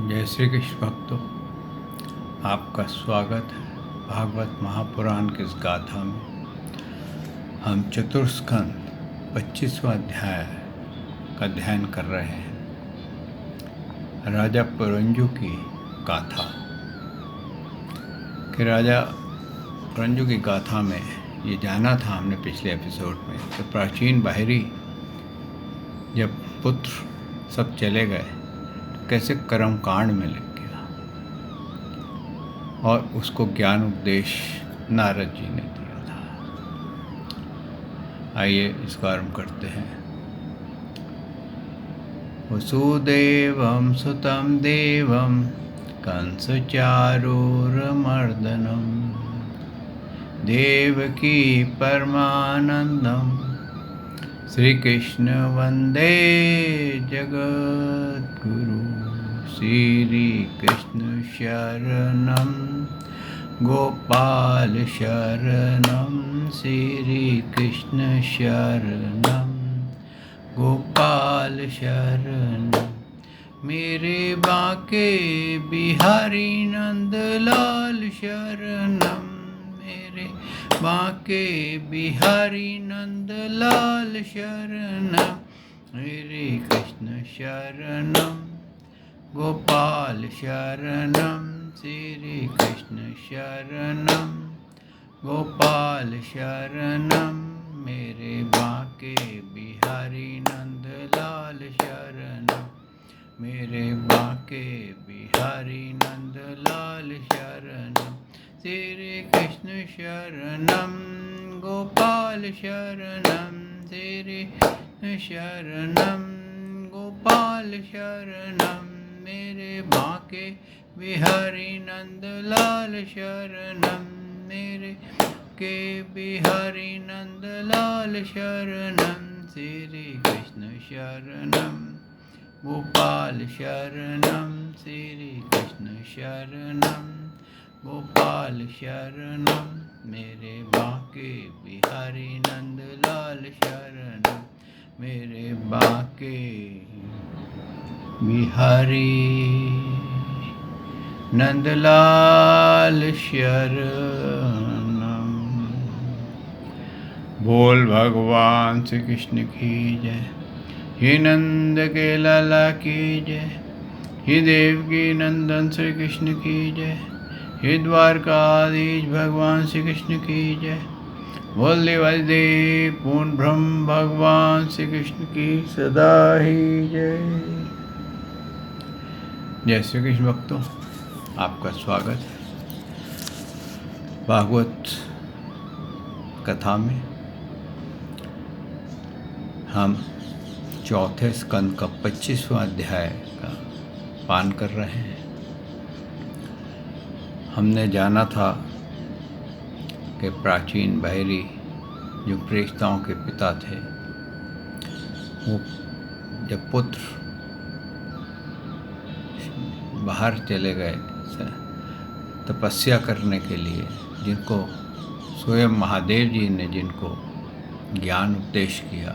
जय श्री कृष्ण भक्तों, आपका स्वागत है भागवत महापुराण की इस गाथा में। हम चतुर्स्कंद 25वां अध्याय का अध्ययन कर रहे हैं। राजा पुरंजु की गाथा कि राजा पुरंजु की गाथा में ये जाना था हमने पिछले एपिसोड में कि प्राचीन बाहिरी जब पुत्र सब चले गए तो कैसे कर्म कांड में लग गया और उसको ज्ञान उपदेश नारद जी ने दिया था। आइए इसको आरंभ करते हैं। वसुदेवं सुतं देवं कंसचारूरमर्दनं देवकी परमानंदं श्रीकृष्ण वंदे जगद्गुरु। श्रीकृष्ण शरणं गोपाल शरणं श्रीकृष्ण शरणं गोपाल शरणं मेरे बाके बिहारी नंदलाल शरणं मेरे बाके बिहारी नंदलाल शरणं मेरे कृष्ण शरणं गोपाल शरणं श्री कृष्ण शरणं गोपाल शरणं मेरे बाके बिहारी नंदलाल शरणं मेरे बाके बिहारी नंदलाल शरणं श्री कृष्ण शरणं गोपाल शरणं श्री कृष्ण शरणं गोपाल शरणं मेरे बाके बिहारी नंदलाल शरणं मेरे के बिहारी नंदलाल शरणं श्री कृष्ण शरणं गोपाल शरणं श्री कृष्ण शरणं गोपाल शरणं मेरे बाके बिहारी नंदलाल शरणं मेरे बाके बिहारी नंदलाल शरणं। बोल भगवान श्री कृष्ण की जय। हे नंद के लाला की जय। हे देवकी नंदन श्री कृष्ण की जय। हे द्वारकाधीश भगवान श्री कृष्ण की जय। बोल देवाधिदेव पूर्ण ब्रह्म भगवान श्री कृष्ण की सदा ही जय। जय श्री कृष्ण भक्तों, आपका स्वागत है भागवत कथा में। हम चौथे स्कंद का 25वां अध्याय का पान कर रहे हैं। हमने जाना था कि प्राचीन बाहिरी जो प्रेषताओं के पिता थे, वो जब पुत्र बाहर चले गए तपस्या करने के लिए, जिनको स्वयं महादेव जी ने जिनको ज्ञान उपदेश किया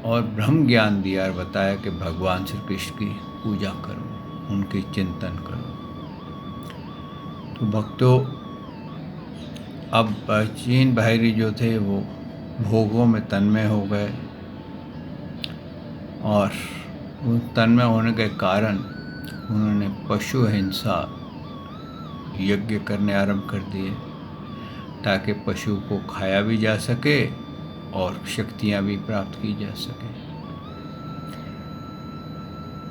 और ब्रह्म ज्ञान दिया और बताया कि भगवान श्री कृष्ण की पूजा करो, उनकी चिंतन करो। तो भक्तों, अब प्राचीन बाहिरी जो थे वो भोगों में तन्मय हो गए और उन तन्मय होने के कारण उन्होंने पशु हिंसा यज्ञ करने आरंभ कर दिए ताकि पशु को खाया भी जा सके और शक्तियाँ भी प्राप्त की जा सके।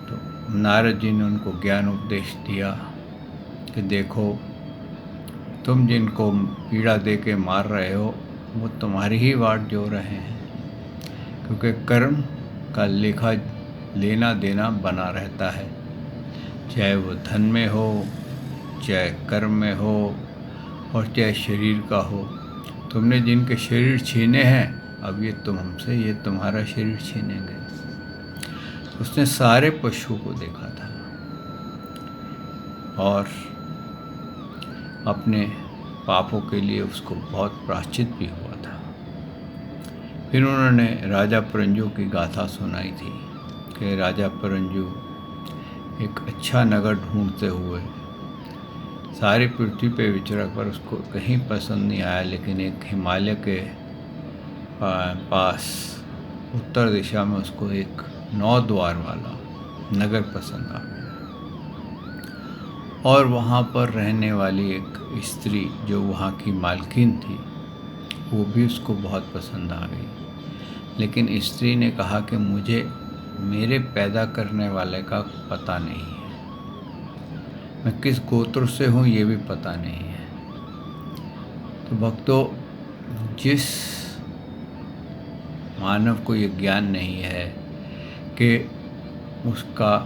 तो नारद जी ने उनको ज्ञान उपदेश दिया कि देखो, तुम जिनको पीड़ा दे के मार रहे हो वो तुम्हारी ही वाट जो रहे हैं, क्योंकि कर्म का लेखा लेना देना बना रहता है, चाहे वो धन में हो, चाहे कर्म में हो और चाहे शरीर का हो। तुमने जिनके शरीर छीने हैं, अब ये तुम हमसे ये तुम्हारा शरीर छीनेंगे। उसने सारे पशुओं को देखा था और अपने पापों के लिए उसको बहुत प्रायश्चित भी हुआ था। फिर उन्होंने राजा पुरंजु की गाथा सुनाई थी कि राजा पुरंजु एक अच्छा नगर ढूंढते हुए सारी पृथ्वी पे विचरा, पर उसको कहीं पसंद नहीं आया। लेकिन एक हिमालय के पास उत्तर दिशा में उसको एक 9 द्वार वाला नगर पसंद आ गया, और वहाँ पर रहने वाली एक स्त्री जो वहाँ की मालकिन थी वो भी उसको बहुत पसंद आ गई। लेकिन स्त्री ने कहा कि मुझे मेरे पैदा करने वाले का पता नहीं है, मैं किस गोत्र से हूँ ये भी पता नहीं है। तो भक्तों, जिस मानव को ये ज्ञान नहीं है कि उसका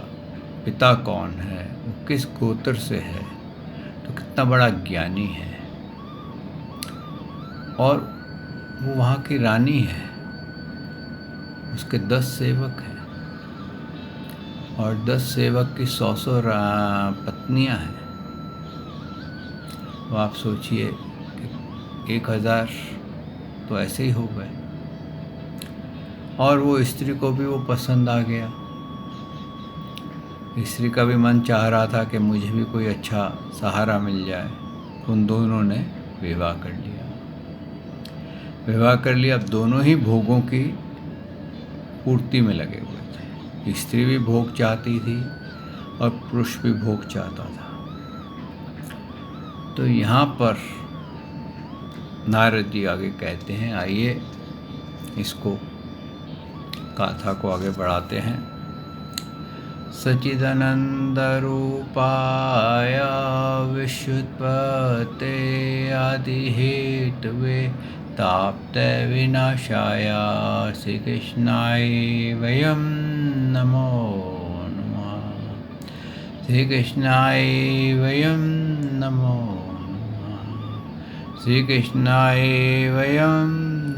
पिता कौन है, वो किस गोत्र से है, तो कितना बड़ा ज्ञानी है। और वो वहाँ की रानी है, उसके 10 सेवक हैं, और 10 सेवक की 100 पत्नियां हैं। तो आप सोचिए कि 1000 तो ऐसे ही हो गए। और वो स्त्री को भी वो पसंद आ गया। स्त्री का भी मन चाह रहा था कि मुझे भी कोई अच्छा सहारा मिल जाए। उन दोनों ने विवाह कर लिया। अब दोनों ही भोगों की पूर्ति में लगे हुए थे। स्त्री भी भोग चाहती थी और पुरुष भी भोग चाहता था। तो यहाँ पर नारद जी आगे कहते हैं, आइए इसको गाथा को आगे बढ़ाते हैं। सच्चिदानंद रूपाय विश्वोत्पत्ते आदि हेतवे ताप्त विनाशाय श्री कृष्णाय वयं नमो नमः। श्री कृष्णाय वयं नमो नमः। श्री कृष्णाय वयं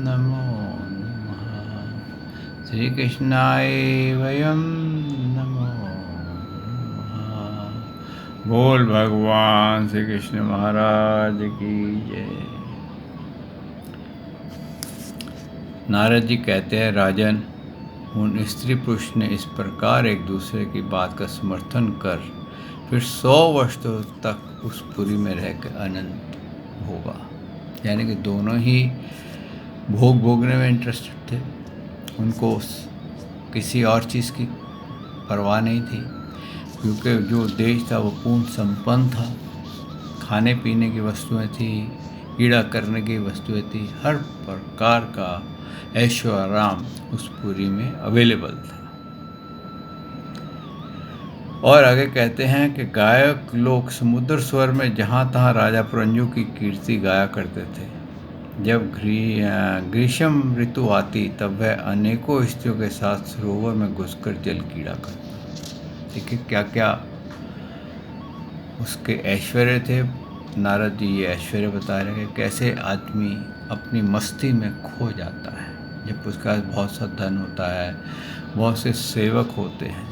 नमो नमः। श्री कृष्णाय वयं नमो नमः। बोल भगवान श्री कृष्ण महाराज की जय। नारद जी कहते हैं, राजन, उन स्त्री पुरुष ने इस प्रकार एक दूसरे की बात का समर्थन कर फिर 100 वर्ष तक उस पुरी में रहकर आनंद भोगा। यानी कि दोनों ही भोगने में इंटरेस्टेड थे। उनको किसी और चीज़ की परवाह नहीं थी, क्योंकि जो देश था वो पूर्ण संपन्न था। खाने पीने की वस्तुएं थी, क्रीड़ा करने की वस्तुएं थी, हर प्रकार का ऐशो आराम उस पुरी में अवेलेबल था। और आगे कहते हैं कि गायक लोग समुद्र स्वर में जहाँ तहाँ राजा पुरंजू की कीर्ति गाया करते थे। जब ग्रीष्म ऋतु आती तब वह अनेकों स्त्रियों के साथ सरोवर में घुसकर जल कीड़ा करता। देखिए क्या क्या उसके ऐश्वर्य थे। नारद जी ये ऐश्वर्य बता रहे हैं, कैसे आदमी अपनी मस्ती में खो जाता है जब उसके पास बहुत सा धन होता है, बहुत से सेवक होते हैं।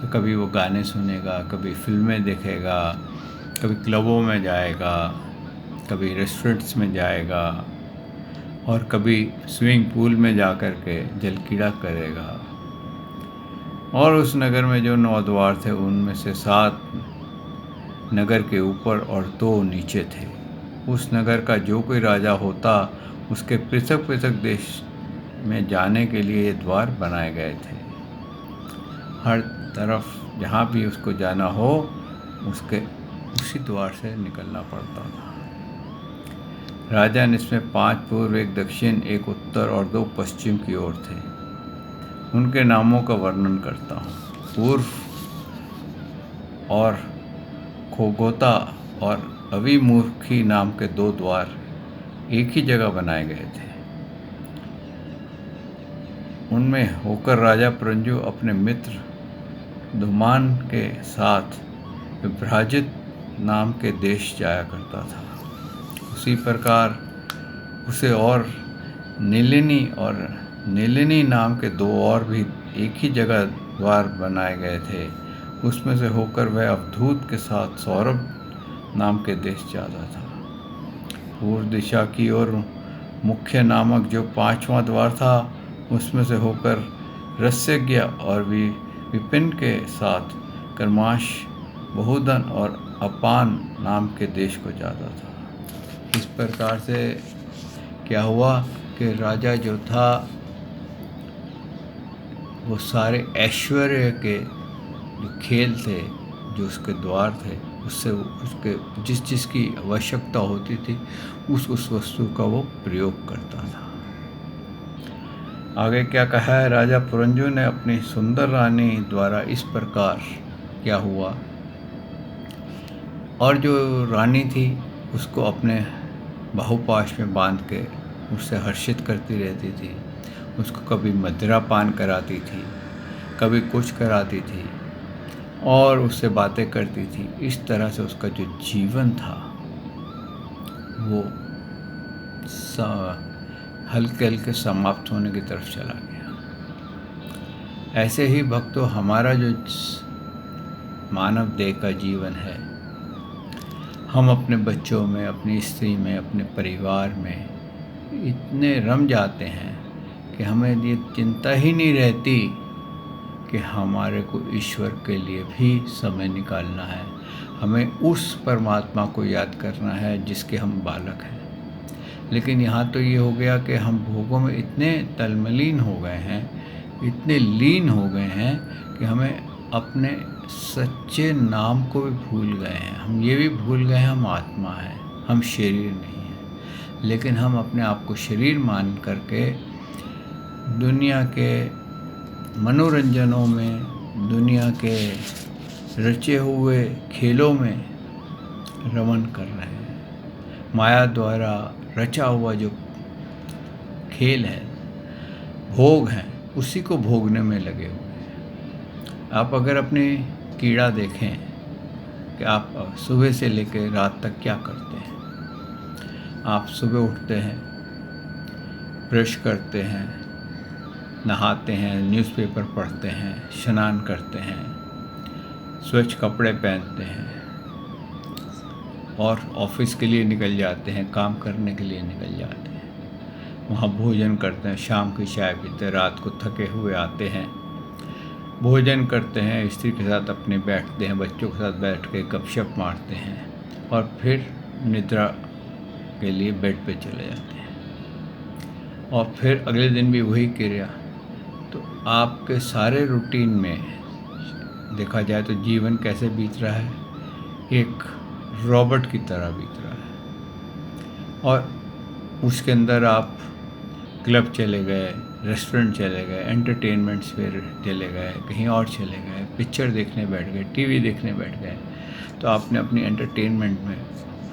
तो कभी वो गाने सुनेगा, कभी फिल्में देखेगा, कभी क्लबों में जाएगा, कभी रेस्टोरेंट्स में जाएगा, और कभी स्विमिंग पूल में जा कर के जल क्रीड़ा करेगा। और उस नगर में जो 9 द्वार थे उनमें से 7 नगर के ऊपर और 2 नीचे थे। उस नगर का जो कोई राजा होता उसके पृथक पृथक देश में जाने के लिए ये द्वार बनाए गए थे। हर तरफ जहाँ भी उसको जाना हो उसके उसी द्वार से निकलना पड़ता था। राजन इसमें 5 पूर्व, 1 दक्षिण, 1 उत्तर और 2 पश्चिम की ओर थे। उनके नामों का वर्णन करता हूँ। पूर्व और खोगोता और अविमूर्खी नाम के 2 द्वार एक ही जगह बनाए गए थे। उनमें होकर राजा पुरंजू अपने मित्र धुमान के साथ विभ्राजित नाम के देश जाया करता था। उसी प्रकार उसे और नीलिनी नाम के 2 और भी एक ही जगह द्वार बनाए गए थे। उसमें से होकर वह अवधूत के साथ सौरभ नाम के देश जाता था। पूर्व दिशा की ओर मुख्य नामक जो 5वां द्वार था उसमें से होकर रस्यज्ञ और विपिन के साथ कर्माश बहुधन और अपान नाम के देश को जाता था। इस प्रकार से क्या हुआ कि राजा जो था वो सारे ऐश्वर्य के जो खेल थे, जो उसके द्वार थे, उससे उसके जिस की आवश्यकता होती थी उस वस्तु का वो प्रयोग करता था। आगे क्या कहा है, राजा पुरंजू ने अपनी सुंदर रानी द्वारा इस प्रकार क्या हुआ, और जो रानी थी उसको अपने बाहुपाश में बांध के उससे हर्षित करती रहती थी। उसको कभी मदिरा पान कराती थी, कभी कुछ कराती थी और उससे बातें करती थी। इस तरह से उसका जो जीवन था वो हल्के हल्के समाप्त होने की तरफ चला गया। ऐसे ही भक्तों, हमारा जो मानव देह का जीवन है, हम अपने बच्चों में, अपनी स्त्री में, अपने परिवार में इतने रम जाते हैं कि हमें ये चिंता ही नहीं रहती कि हमारे को ईश्वर के लिए भी समय निकालना है, हमें उस परमात्मा को याद करना है जिसके हम बालक हैं। लेकिन यहाँ तो ये हो गया कि हम भोगों में इतने तल्मलीन हो गए हैं, इतने लीन हो गए हैं कि हमें अपने सच्चे नाम को भी भूल गए हैं। हम ये भी भूल गए हैं हम आत्मा हैं, हम शरीर नहीं हैं। लेकिन हम अपने आप को शरीर मान करके दुनिया के मनोरंजनों में, दुनिया के रचे हुए खेलों में रमन कर रहे हैं। माया द्वारा रचा हुआ जो खेल है, भोग हैं, उसी को भोगने में लगे हुए हैं। आप अगर अपनी कीड़ा देखें कि आप सुबह से लेकर रात तक क्या करते हैं। आप सुबह उठते हैं, ब्रश करते हैं, नहाते हैं, न्यूज़पेपर पढ़ते हैं, स्नान करते हैं, स्वच्छ कपड़े पहनते हैं और ऑफिस के लिए निकल जाते हैं, काम करने के लिए निकल जाते हैं। वहाँ भोजन करते हैं, शाम की चाय पीते हैं, रात को थके हुए आते हैं, भोजन करते हैं, स्त्री के साथ अपने बैठते हैं, बच्चों के साथ बैठ के गपशप मारते हैं और फिर निद्रा के लिए बेड पे चले जाते हैं और फिर अगले दिन भी वही क्रिया। तो आपके सारे रूटीन में देखा जाए तो जीवन कैसे बीत रहा है, एक रॉबोट की तरह बीत रहा है। और उसके अंदर आप क्लब चले गए, रेस्टोरेंट चले गए, एंटरटेनमेंट्स पे चले गए, कहीं और चले गए, पिक्चर देखने बैठ गए, टीवी देखने बैठ गए, तो आपने अपनी एंटरटेनमेंट में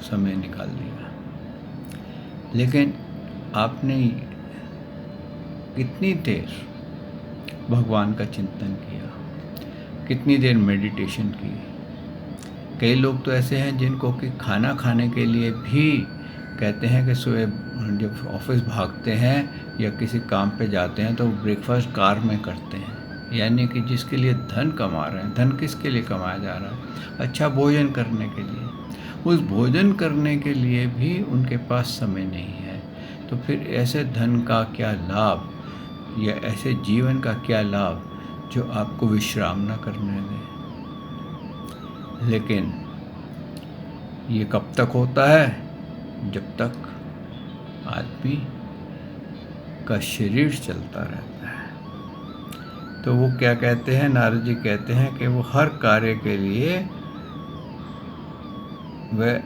समय निकाल दिया। लेकिन आपने कितनी देर भगवान का चिंतन किया, कितनी देर मेडिटेशन की। कई लोग तो ऐसे हैं जिनको कि खाना खाने के लिए भी कहते हैं कि सुबह जब ऑफिस भागते हैं या किसी काम पे जाते हैं तो ब्रेकफास्ट कार में करते हैं। यानी कि जिसके लिए धन कमा रहे हैं, धन किसके लिए कमाया जा रहा है? अच्छा भोजन करने के लिए। उस भोजन करने के लिए भी उनके पास समय नहीं है। तो फिर ऐसे धन का क्या लाभ या ऐसे जीवन का क्या लाभ जो आपको विश्राम न करने दें। लेकिन ये कब तक होता है? जब तक आदमी का शरीर चलता रहता है। तो वो क्या कहते हैं, नारद जी कहते हैं कि वो हर कार्य के लिए वह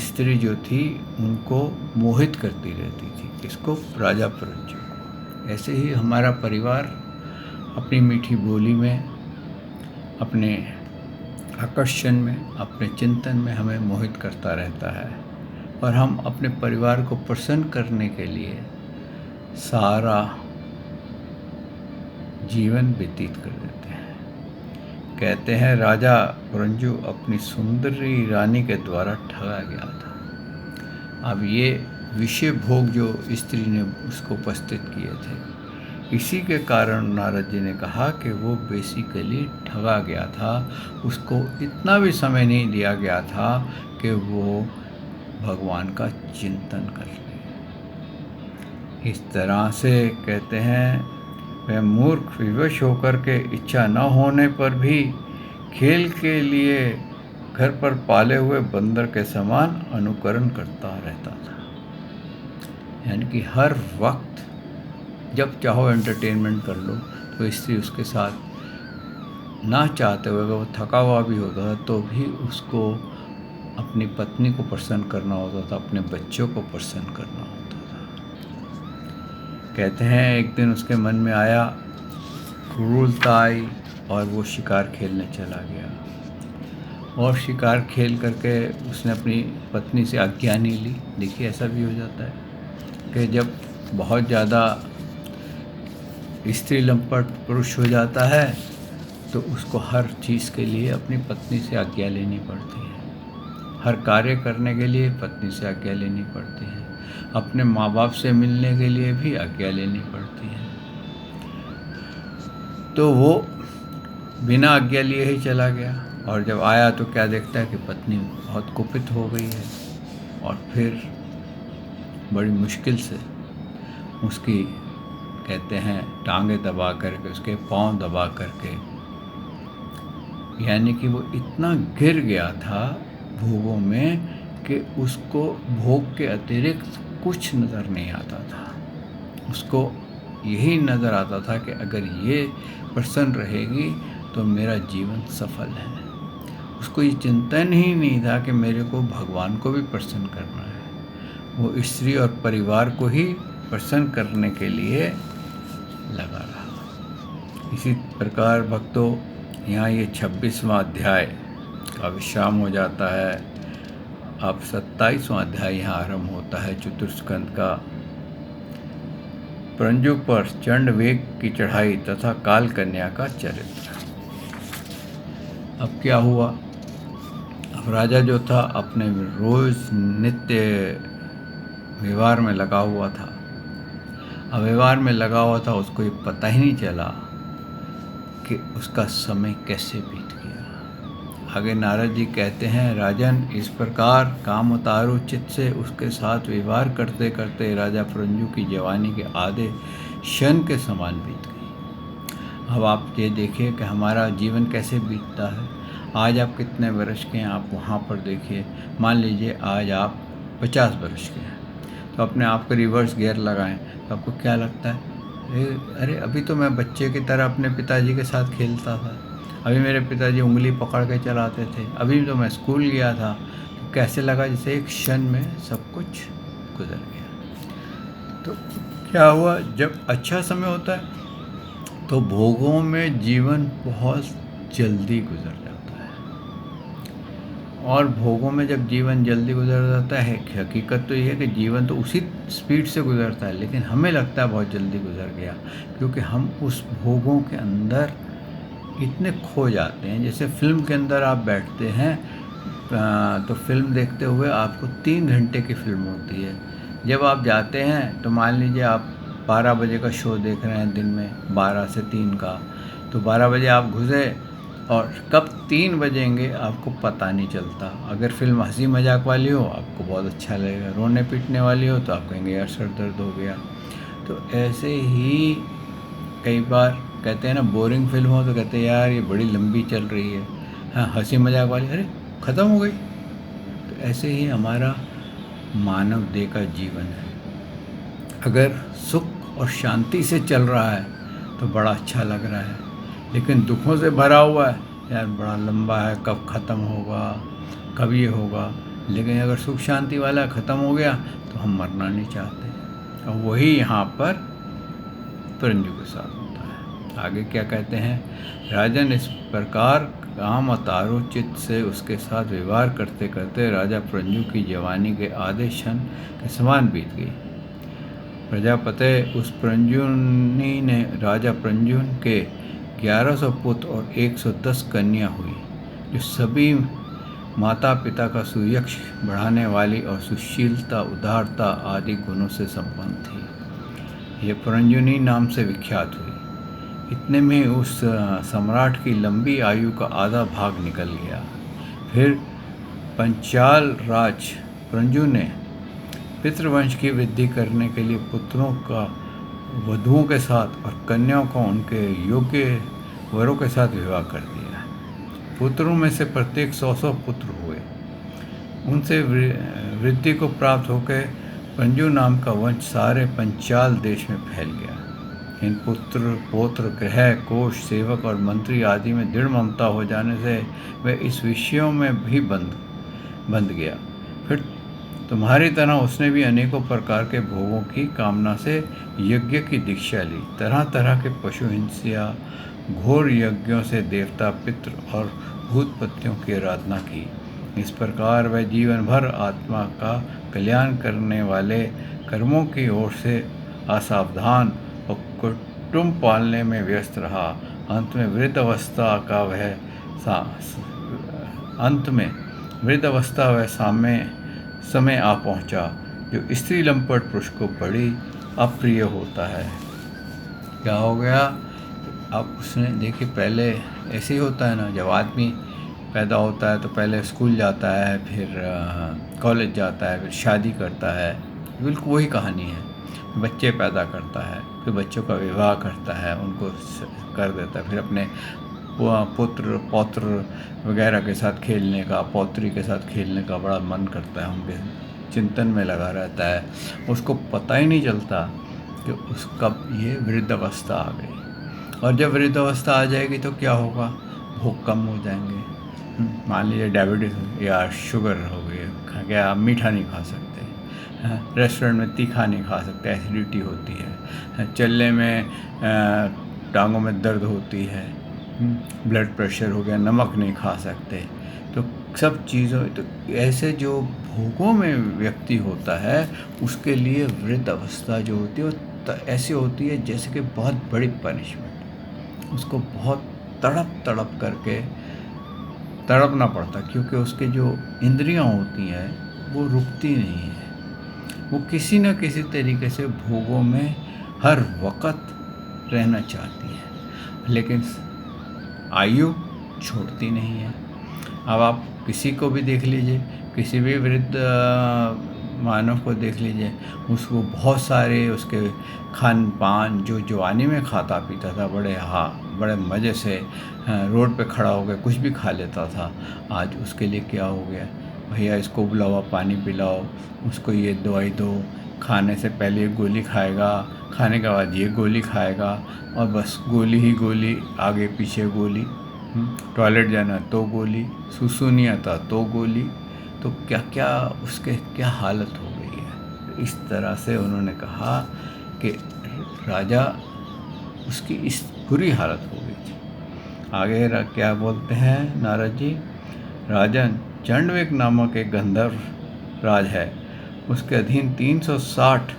स्त्री जो थी उनको मोहित करती रहती थी। किसको? राजा पुरंजू को। ऐसे ही हमारा परिवार अपनी मीठी बोली में, अपने आकर्षण में, अपने चिंतन में हमें मोहित करता रहता है और हम अपने परिवार को प्रसन्न करने के लिए सारा जीवन व्यतीत कर देते हैं। कहते हैं राजा पुरंजू अपनी सुंदरी रानी के द्वारा ठगा गया था। अब ये विषय भोग जो स्त्री ने उसको उपस्थित किए थे, इसी के कारण नारद जी ने कहा कि वो बेसिकली ठगा गया था। उसको इतना भी समय नहीं दिया गया था कि वो भगवान का चिंतन कर ले। इस तरह से कहते हैं वह मूर्ख विवश होकर के इच्छा न होने पर भी खेल के लिए घर पर पाले हुए बंदर के समान अनुकरण करता रहता था। यानी कि हर वक्त जब चाहो एंटरटेनमेंट कर लो, तो स्त्री उसके साथ ना चाहते हुए, अगर वो थका हुआ भी होता था तो भी उसको अपनी पत्नी को प्रसन्न करना होता था, अपने बच्चों को प्रसन्न करना होता था। कहते हैं एक दिन उसके मन में आया, क्रूरता आई और वो शिकार खेलने चला गया। और शिकार खेल करके उसने अपनी पत्नी से आज्ञा नहीं ली। देखिए ऐसा भी हो जाता है कि जब बहुत ज़्यादा स्त्री लंपट पुरुष हो जाता है तो उसको हर चीज़ के लिए अपनी पत्नी से आज्ञा लेनी पड़ती है। हर कार्य करने के लिए पत्नी से आज्ञा लेनी पड़ती है। अपने माँ बाप से मिलने के लिए भी आज्ञा लेनी पड़ती है। तो वो बिना आज्ञा लिए ही चला गया और जब आया तो क्या देखता है कि पत्नी बहुत कुपित हो गई है और फिर बड़ी मुश्किल से उसकी कहते हैं टांगे दबा करके, उसके पाँव दबा करके, यानी कि वो इतना गिर गया था भोगों में कि उसको भोग के अतिरिक्त कुछ नज़र नहीं आता था। उसको यही नज़र आता था कि अगर ये प्रसन्न रहेगी तो मेरा जीवन सफल है। उसको ये चिंतन ही नहीं था कि मेरे को भगवान को भी प्रसन्न करना है। वो स्त्री और परिवार को ही प्रसन्न करने के लिए लगा रहा। इसी प्रकार भक्तों, यहाँ ये 26वां अध्याय का विश्राम हो जाता है। अब 27वां अध्याय यहाँ आरंभ होता है चतुर्स्कंद का। प्रंजु पर चंड वेग की चढ़ाई तथा काल कन्या का चरित्र। अब क्या हुआ? अब राजा जो था अपने रोज नित्य व्यवहार में लगा हुआ था। अब व्यवहार में लगा हुआ था, उसको ये पता ही नहीं चला कि उसका समय कैसे बीत गया। आगे नारद जी कहते हैं, राजन इस प्रकार काम उतारू चित्त से उसके साथ व्यवहार करते करते राजा प्रंजु की जवानी के आधे क्षण के समान बीत गई। अब आप ये देखिए कि हमारा जीवन कैसे बीतता है। आज आप कितने वर्ष के हैं, आप वहाँ पर देखिए। मान लीजिए आज आप 50 वर्ष के हैं, तो अपने आप को रिवर्स गियर लगाएं तो आपको क्या लगता है? अरे अभी तो मैं बच्चे की तरह अपने पिताजी के साथ खेलता था, अभी मेरे पिताजी उंगली पकड़ के चलाते थे, अभी तो मैं स्कूल गया था। तो कैसे लगा जैसे एक क्षण में सब कुछ गुजर गया। तो क्या हुआ, जब अच्छा समय होता है तो भोगों में जीवन बहुत जल्दी गुजर जाता है। और भोगों में जब जीवन जल्दी गुजर जाता है, हकीकत तो ये है कि जीवन तो उसी स्पीड से गुजरता है, लेकिन हमें लगता है बहुत जल्दी गुजर गया, क्योंकि हम उस भोगों के अंदर इतने खो जाते हैं। जैसे फिल्म के अंदर आप बैठते हैं तो फिल्म देखते हुए आपको 3 घंटे की फिल्म होती है। जब आप जाते हैं तो मान लीजिए आप 12 बजे का शो देख रहे हैं दिन में, 12 से 3 का, तो 12 बजे आप घुसे और कब 3 बजेंगे आपको पता नहीं चलता। अगर फिल्म हंसी मजाक वाली हो आपको बहुत अच्छा लगेगा, रोने पीटने वाली हो तो आप कहेंगे यार सर दर्द हो गया। तो ऐसे ही कई बार कहते हैं ना, बोरिंग फिल्म हो तो कहते हैं यार ये बड़ी लंबी चल रही है। हाँ, हंसी मजाक वाली अरे ख़त्म हो गई। तो ऐसे ही हमारा मानव देह का जीवन है। अगर सुख और शांति से चल रहा है तो बड़ा अच्छा लग रहा है, लेकिन दुखों से भरा हुआ है, यार बड़ा लंबा है, कब ख़त्म होगा, कब ये होगा। लेकिन अगर सुख शांति वाला ख़त्म हो गया तो हम मरना नहीं चाहते। और वही यहाँ पर प्रंजु के साथ होता है। आगे क्या कहते हैं, राजन इस प्रकार काम अतारो चित्त से उसके साथ व्यवहार करते करते राजा प्रंजु की जवानी के आधे क्षण के समान बीत गई। प्रजापति उस प्रंजुनी ने राजा प्रंजुन के 1100 पुत्र और 110 कन्या हुई, जो सभी माता पिता का सुयश बढ़ाने वाली और सुशीलता उदारता आदि गुणों से संपन्न थी। ये प्रंजुनी नाम से विख्यात हुई। इतने में उस सम्राट की लंबी आयु का आधा भाग निकल गया। फिर पंचाल राज प्रंजु ने पितृवंश की वृद्धि करने के लिए पुत्रों का वधुओं के साथ और कन्याओं को उनके योग्य वरों के साथ विवाह कर दिया। पुत्रों में से प्रत्येक 100 पुत्र हुए। उनसे वृद्धि को प्राप्त होकर पंजु नाम का वंश सारे पंचाल देश में फैल गया। इन पुत्र पौत्र गृह कोष सेवक और मंत्री आदि में दृढ़ ममता हो जाने से वह इस विषयों में भी बंध गया। फिर तुम्हारी तरह उसने भी अनेकों प्रकार के भोगों की कामना से यज्ञ की दीक्षा ली। तरह तरह के पशु हिंसा घोर यज्ञों से देवता पितृ और भूतपतियों की आराधना की। इस प्रकार वह जीवन भर आत्मा का कल्याण करने वाले कर्मों की ओर से असावधान और कुटुंब पालने में व्यस्त रहा। अंत में वृद्धावस्था वह समय आ पहुंचा जो स्त्री लंपट पुरुष को बड़ी अप्रिय होता है। क्या हो गया? अब उसने देखिए, पहले ऐसे ही होता है ना, जब आदमी पैदा होता है तो पहले स्कूल जाता है, फिर कॉलेज जाता है, फिर शादी करता है। बिल्कुल वही कहानी है। बच्चे पैदा करता है, फिर बच्चों का विवाह करता है, उनको कर देता है, फिर अपने पुत्र पौत्र वगैरह के साथ खेलने का, पौत्री के साथ खेलने का बड़ा मन करता है, उनके चिंतन में लगा रहता है। उसको पता ही नहीं चलता कि उसका ये वृद्धावस्था आ गई। और जब वृद्धावस्था आ जाएगी तो क्या होगा? भूख कम हो जाएंगे। मान लीजिए डायबिटीज या शुगर हो गई, क्या आप मीठा नहीं खा सकते, रेस्टोरेंट में तीखा नहीं खा सकते, एसिडिटी होती है, चलने में टांगों में दर्द होती है, ब्लड प्रेशर हो गया, नमक नहीं खा सकते। तो सब चीज़ों, तो ऐसे जो भोगों में व्यक्ति होता है उसके लिए वृद्ध अवस्था जो होती है वो ऐसी होती है जैसे कि बहुत बड़ी पनिशमेंट। उसको बहुत तड़प करके तड़पना पड़ता, क्योंकि उसके जो इंद्रियां होती हैं वो रुकती नहीं है। वो किसी न किसी तरीके से भोगों में हर वक्त रहना चाहती है, लेकिन आयु छोड़ती नहीं है। अब आप किसी को भी देख लीजिए, किसी भी वृद्ध मानव को देख लीजिए, उसको बहुत सारे उसके खान पान जो जवानी में खाता पीता था, बड़े मज़े से रोड पे खड़ा हो गया कुछ भी खा लेता था, आज उसके लिए क्या हो गया? भैया इसको बुलाओ, पानी पिलाओ, उसको ये दवाई दो, खाने से पहले एक गोली खाएगा, खाने के बाद ये गोली खाएगा, और बस गोली ही गोली, आगे पीछे गोली, टॉयलेट जाना तो गोली, सुसु नहीं आता तो गोली। तो क्या क्या उसके क्या हालत हो गई है। इस तरह से उन्होंने कहा कि राजा, उसकी इस बुरी हालत हो गई थी। आगे क्या बोलते हैं नारद जी? राजन, चंडवेक नामक एक गंधर्व राज है। उसके अधीन 360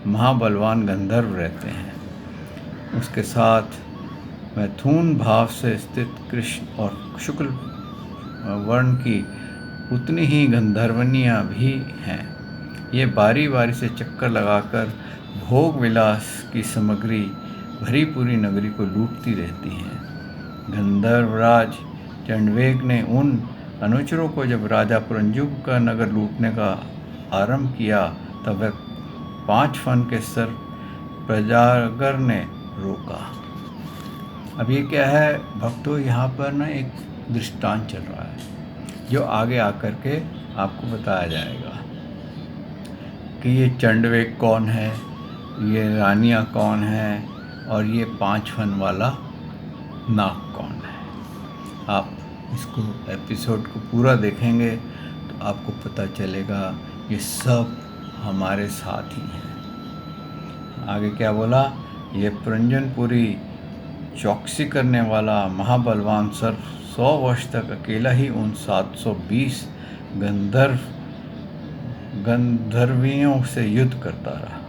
महाबलवान गंधर्व रहते हैं। उसके साथ मैथुन भाव से स्थित कृष्ण और शुक्ल वर्ण की उतनी ही गंधर्वनियाँ भी हैं। ये बारी बारी से चक्कर लगाकर भोग विलास की सामग्री भरी पूरी नगरी को लूटती रहती हैं। गंधर्वराज चंडवेक ने उन अनुचरों को जब राजा पुरंजु का नगर लूटने का आरंभ किया तब वह 5 फन के सर प्रजागर ने रोका। अब ये क्या है भक्तों, यहाँ पर ना एक दृष्टांत चल रहा है जो आगे आकर के आपको बताया जाएगा कि ये चंडवेक कौन है, ये रानियाँ कौन है, और ये 5 फन वाला नाग कौन है। आप इसको एपिसोड को पूरा देखेंगे तो आपको पता चलेगा ये सब हमारे साथ ही हैं। आगे क्या बोला? ये पुरंजनपुरी चौकसी करने वाला महाबलवान सर्प 100 वर्ष तक अकेला ही उन 720 गंधर्वियों से युद्ध करता रहा।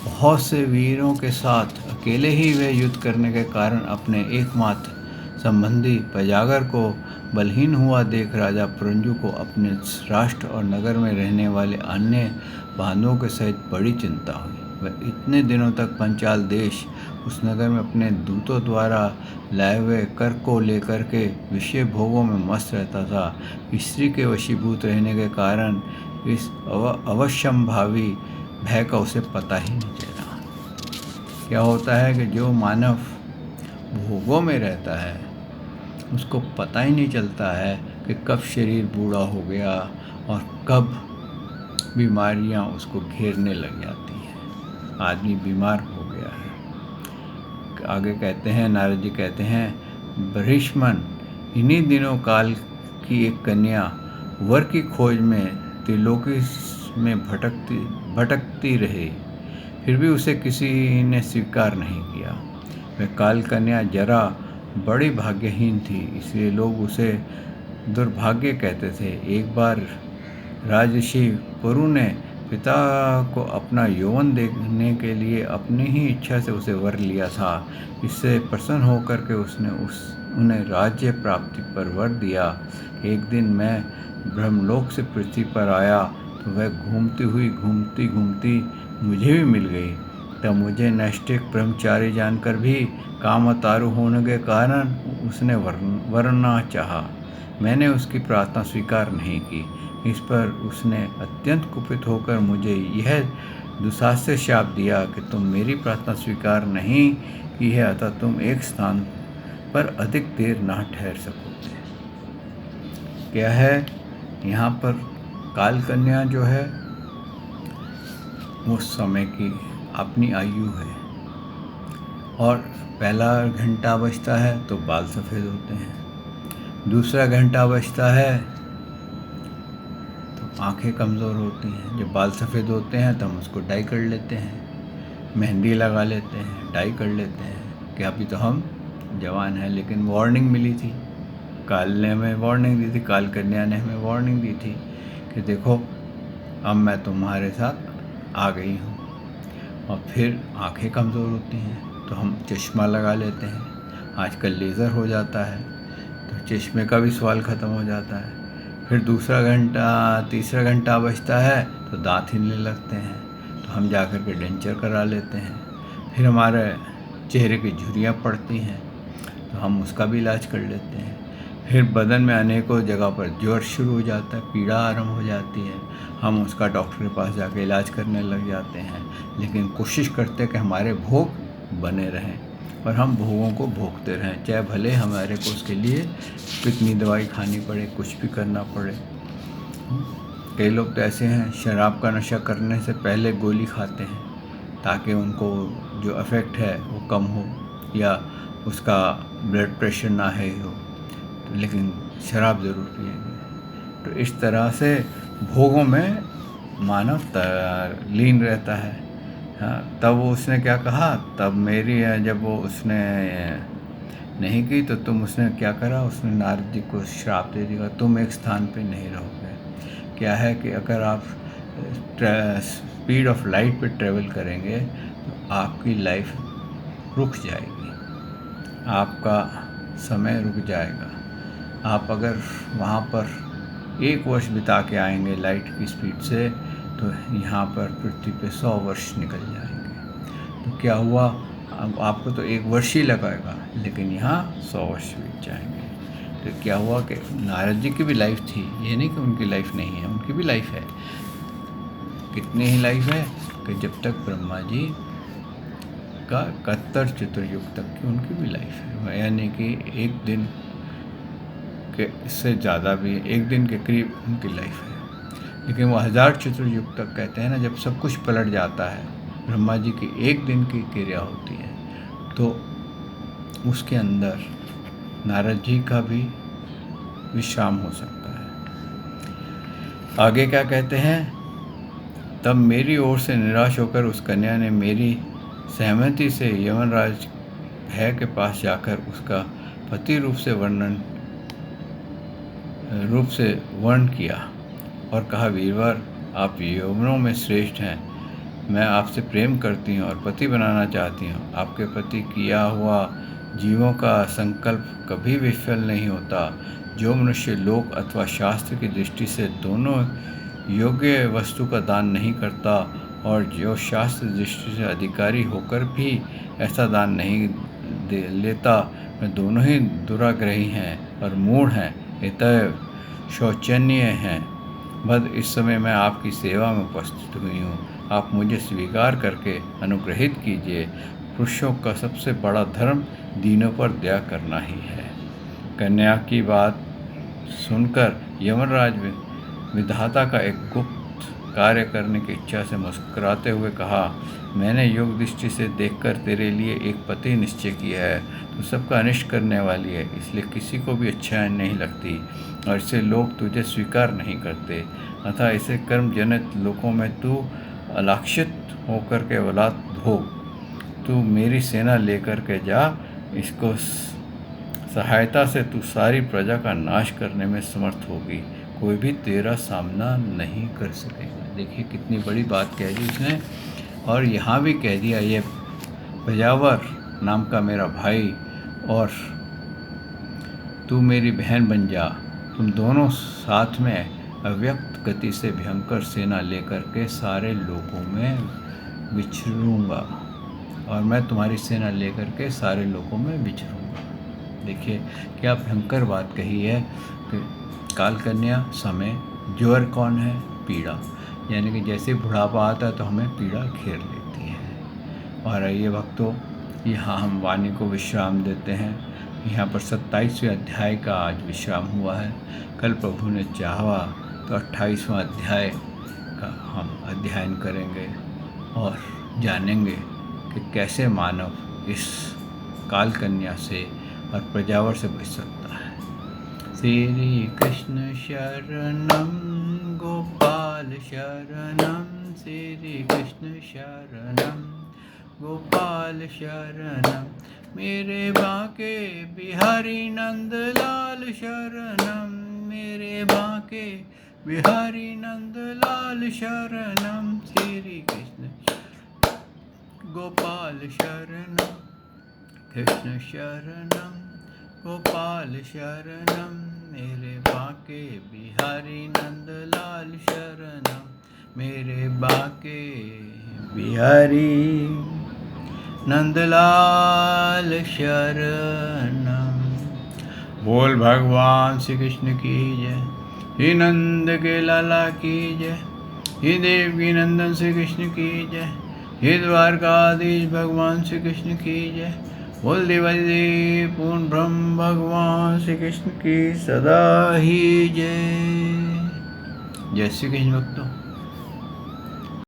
बहुत से वीरों के साथ अकेले ही वे युद्ध करने के कारण अपने एकमात्र संबंधी प्रजागर को बलहीन हुआ देख राजा पुरंजु को अपने राष्ट्र और नगर में रहने वाले अन्य बांधवों के सहित बड़ी चिंता हुई। वह इतने दिनों तक पंचाल देश उस नगर में अपने दूतों द्वारा लाए हुए कर को लेकर के विषय भोगों में मस्त रहता था। स्त्री के वशीभूत रहने के कारण इस अवश्यंभावी भय का उसे पता ही नहीं चला। क्या होता है कि जो मानव भोगों में रहता है उसको पता ही नहीं चलता है कि कब शरीर बूढ़ा हो गया और कब बीमारियां उसको घेरने लग जाती हैं। आदमी बीमार हो गया है। आगे कहते हैं, नारद जी कहते हैं, बृहस्पन इन्हीं दिनों काल की एक कन्या वर की खोज में त्रिलोकी में भटकती रही, फिर भी उसे किसी ने स्वीकार नहीं किया। वह काल कन्या जरा बड़ी भाग्यहीन थी, इसलिए लोग उसे दुर्भाग्य कहते थे। एक बार राजर्षि पुरु ने पिता को अपना यौवन देखने के लिए अपनी ही इच्छा से उसे वर लिया था। इससे प्रसन्न होकर के उसने उन्हें राज्य प्राप्ति पर वर दिया। एक दिन मैं ब्रह्मलोक से पृथ्वी पर आया तो वह घूमती घूमती मुझे भी मिल गई। तब मुझे नैष्ठिक ब्रह्मचारी जानकर भी कामतारु होने के कारण उसने वरना चाहा। मैंने उसकी प्रार्थना स्वीकार नहीं की। इस पर उसने अत्यंत कुपित होकर मुझे यह दुशास्य शाप दिया कि तुम मेरी प्रार्थना स्वीकार नहीं की है, अतः तुम एक स्थान पर अधिक देर ना ठहर सकोगे। क्या है यहाँ पर, काल कन्या जो है वो समय की अपनी आयु है, और पहला घंटा बजता है तो बाल सफ़ेद होते हैं, दूसरा घंटा बजता है तो आंखें कमज़ोर होती हैं। जब बाल सफ़ेद होते हैं तो हम उसको डाई कर लेते हैं, मेहंदी लगा लेते हैं, डाई कर लेते हैं कि अभी तो हम जवान हैं। लेकिन वार्निंग मिली थी, काल ने हमें वार्निंग दी थी, काल कन्या ने हमें वार्निंग दी थी कि देखो अब मैं तुम्हारे साथ आ गई हूँ। और फिर आंखें कमज़ोर होती हैं तो हम चश्मा लगा लेते हैं। आजकल लेज़र हो जाता है तो चश्मे का भी सवाल ख़त्म हो जाता है। फिर तीसरा घंटा बजता है तो दांत हिलने लगते हैं तो हम जा कर के डेंचर करा लेते हैं। फिर हमारे चेहरे की झुर्रियाँ पड़ती हैं तो हम उसका भी इलाज कर लेते हैं। फिर बदन में अनेकों जगह पर ज्वर शुरू हो जाता है, पीड़ा आरंभ हो जाती है, हम उसका डॉक्टर के पास जाके इलाज करने लग जाते हैं। लेकिन कोशिश करते हैं कि हमारे भोग बने रहें और हम भोगों को भोगते रहें, चाहे भले हमारे को उसके लिए कितनी दवाई खानी पड़े, कुछ भी करना पड़े। कई लोग तो ऐसे हैं, शराब का नशा करने से पहले गोली खाते हैं ताकि उनको जो इफ़ेक्ट है वो कम हो या उसका ब्लड प्रेशर ना है हो, तो लेकिन शराब ज़रूर पिएंगे। तो इस तरह से भोगों में मानव लीन रहता है। हाँ, तब उसने क्या कहा, जब वो उसने नहीं की तो उसने क्या करा, उसने नारद जी को श्राप दे दिया, तुम एक स्थान पे नहीं रहोगे। क्या है कि अगर आप स्पीड ऑफ लाइट पे ट्रेवल करेंगे तो आपकी लाइफ रुक जाएगी, आपका समय रुक जाएगा। आप अगर वहाँ पर 1 वर्ष बिता के आएंगे लाइट की स्पीड से तो यहाँ पर पृथ्वी पे 100 वर्ष निकल जाएंगे। तो क्या हुआ, अब आपको तो 1 वर्ष ही लगेगा लेकिन यहाँ 100 वर्ष बीत जाएंगे। तो क्या हुआ कि नारद जी की भी लाइफ थी, ये नहीं कि उनकी लाइफ नहीं है, उनकी भी लाइफ है। कितनी ही लाइफ है कि जब तक ब्रह्मा जी का 71 चतुर्युग तक की उनकी भी लाइफ है, यानी कि 1 दिन के इससे ज़्यादा भी, 1 दिन के करीब उनकी लाइफ है। लेकिन वो 1000 चतुर्युग तक कहते हैं ना, जब सब कुछ पलट जाता है, ब्रह्मा जी की 1 दिन की क्रिया होती है तो उसके अंदर नारद जी का भी विश्राम हो सकता है। आगे क्या कहते हैं, तब मेरी ओर से निराश होकर उस कन्या ने मेरी सहमति से यमराज भय के पास जाकर उसका पति रूप से वर्ण किया और कहा, वीरवर आप यौवनों में श्रेष्ठ हैं, मैं आपसे प्रेम करती हूँ और पति बनाना चाहती हूँ। आपके पति किया हुआ जीवों का संकल्प कभी विफल नहीं होता। जो मनुष्य लोक अथवा शास्त्र की दृष्टि से दोनों योग्य वस्तु का दान नहीं करता और जो शास्त्र दृष्टि से अधिकारी होकर भी ऐसा दान नहीं लेता, वे दोनों ही दुराग्रही हैं और मूढ़ हैं, अतएव शोचनीय हैं। बस इस समय मैं आपकी सेवा में उपस्थित हुई हूँ, आप मुझे स्वीकार करके अनुग्रहित कीजिए। पुरुषों का सबसे बड़ा धर्म दीनों पर दया करना ही है। कन्या की बात सुनकर यमराज विधाता का एक गुप्त कार्य करने की इच्छा से मुस्कुराते हुए कहा, मैंने योग दृष्टि से देखकर तेरे लिए एक पति निश्चय किया है। तू सबका अनिष्ट करने वाली है, इसलिए किसी को भी अच्छा नहीं लगती और इससे लोग तुझे स्वीकार नहीं करते। अतः इसे कर्म जनित लोकों में तू अलक्षित होकर के औलाद भोग। तू मेरी सेना लेकर के जा, इसको सहायता से तू सारी प्रजा का नाश करने में समर्थ होगी, कोई भी तेरा सामना नहीं कर सकेगा। देखिए कितनी बड़ी बात कह दी उसने। और यहाँ भी कह दिया, ये प्रजावर नाम का मेरा भाई और तू मेरी बहन बन जा, तुम दोनों साथ में अव्यक्त गति से भयंकर सेना लेकर के सारे लोगों में विचरूंगा और मैं तुम्हारी सेना लेकर के सारे लोगों में विचरूंगा। देखिए क्या भयंकर बात कही है कि काल कन्या समय, जोर कौन है? पीड़ा, यानी कि जैसे बुढ़ापा आता है तो हमें पीड़ा घेर लेती है। और ये भक्तों, यहाँ हम वाणी को विश्राम देते हैं। यहाँ पर 27वें अध्याय का आज विश्राम हुआ है। कल प्रभु ने चाहा तो 28वां अध्याय का हम अध्ययन करेंगे और जानेंगे कि कैसे मानव इस काल कन्या से और प्रजावर से बच सकता है। श्री कृष्ण शरणम गोपाल शरणम, श्री कृष्ण शरणम गोपाल शरणम, मेरे बांके बिहारी नंदलाल शरणम, मेरे बांके बिहारी नंदलाल शरणम, श्री कृष्ण गोपाल शरणम, कृष्ण शरणम गोपाल शरणम, मेरे बांके बिहारी नंदलाल शरणम, मेरे बांके बिहारी नंदलाल शरणम। बोल भगवान श्री कृष्ण की जय, हे नंद के लाला की जय, हे देवकी नंदन श्री कृष्ण की जय, हे द्वारकाधीश भगवान श्री कृष्ण की जय। बोल देवादिदेव पूर्ण ब्रह्म भगवान श्री कृष्ण की सदा ही जय। जय श्री कृष्ण भक्तों।